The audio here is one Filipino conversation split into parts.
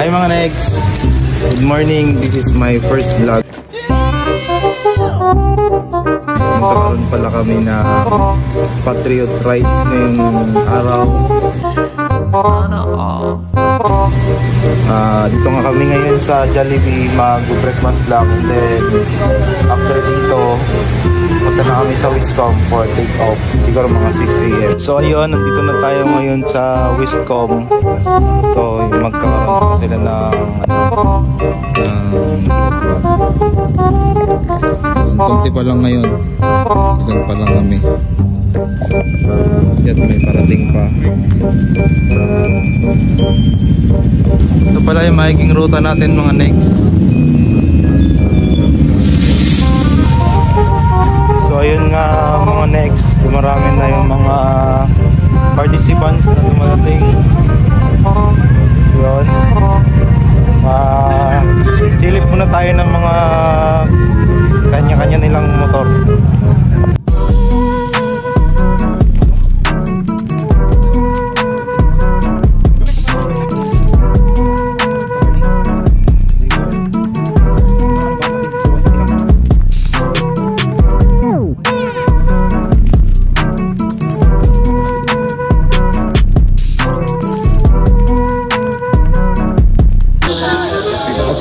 Hi mga negs! Good morning, this is my first vlog. Magkakaroon pala kami na Patriot Rides ngayong araw. Sana all. Dito nga kami ngayon sa Jollibee, mag-breakfast lang. And then after dito, punta na kami sa Wiscom for take off. Siguro mga 6 AM. So ayun, nandito na tayo ngayon sa Wiscom. Ito, magkakaroon pa sila ng konti pa lang ngayon. Ilan pa lang kami. Yan, may parating pa. Ito pala yung magiging ruta natin mga next. So ayun nga mga next, marami na yung mga participants na dumadating. Yun. Silip muna tayo ng mga kanya-kanya nilang motor.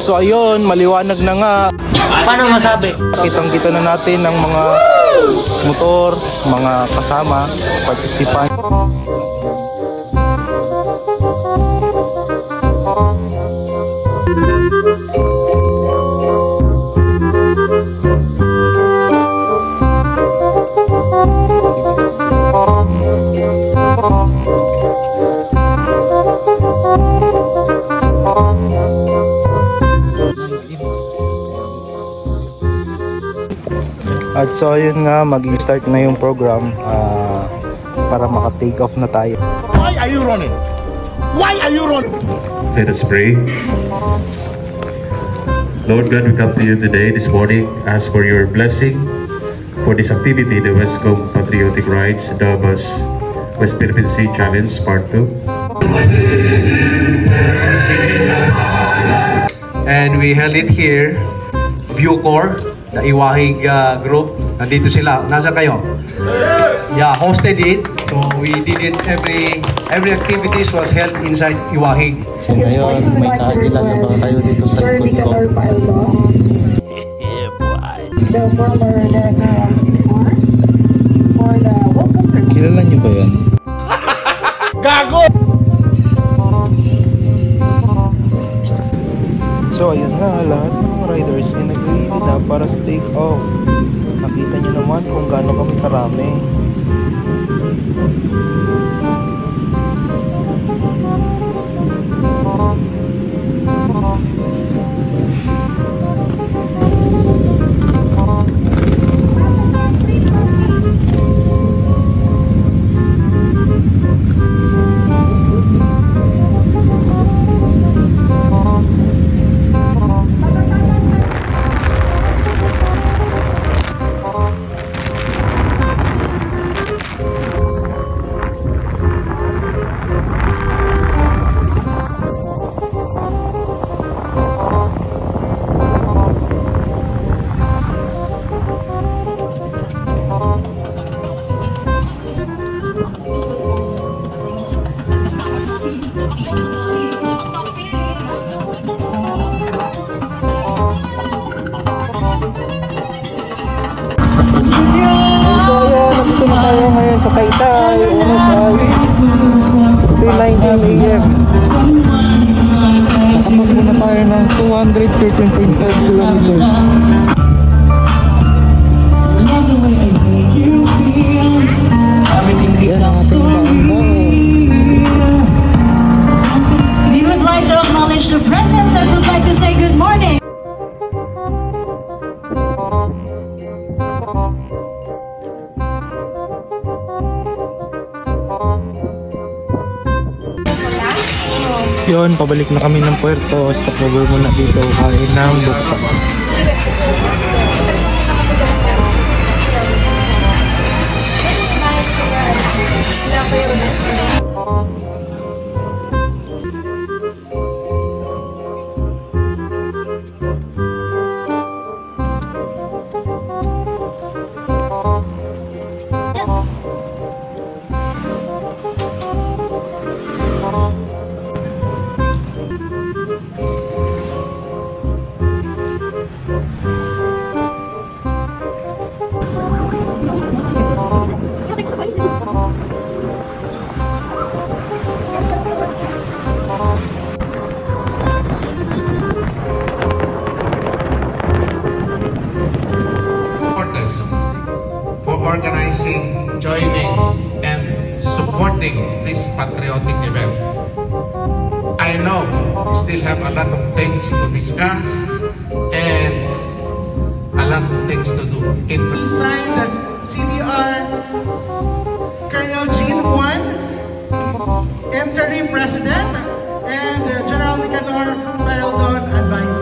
So ayun, maliwanag na nga. Paano masabi? Kitang-kita na natin ang mga motor, mga kasama, participant. At so ayun nga, mag-start na yung program para maka-take off na tayo. Why are you running? Why are you running? Let us pray. Lord God, we come to you today, this morning, ask for your blessing for this activity, the Westcom Patriotic Rides, Davos West Philippine Sea Challenge Part 2. And we held it here, Bucor, the Iwahig group. Nandito sila. Nasa kayo? Yeah, hosted it. So we did it every activities was held inside Iwahig. So ngayon, may nakakilala ba kayo dito sa likod ko? Kilala niyo ba yan? Gago! So ayun nga, lahat ng mga riders ay nag-ready na para sa take off. Nakita niyo naman kung gaano kami karami. Sa Taytay, oras ay 2:19 AM. Nakatakbo na tayo ng 213.5 kilometers. Yan ang ating baon-baon. We would like to acknowledge the presence and would like to say good morning. Yun, pabalik na kami ng puerto. Stop over muna dito, kain ng bukta. patriotic event. I know we still have a lot of things to discuss and a lot of things to do. Signed that CDR Colonel Jean Juan, interim president, and General Nicanor Feldon, advisor.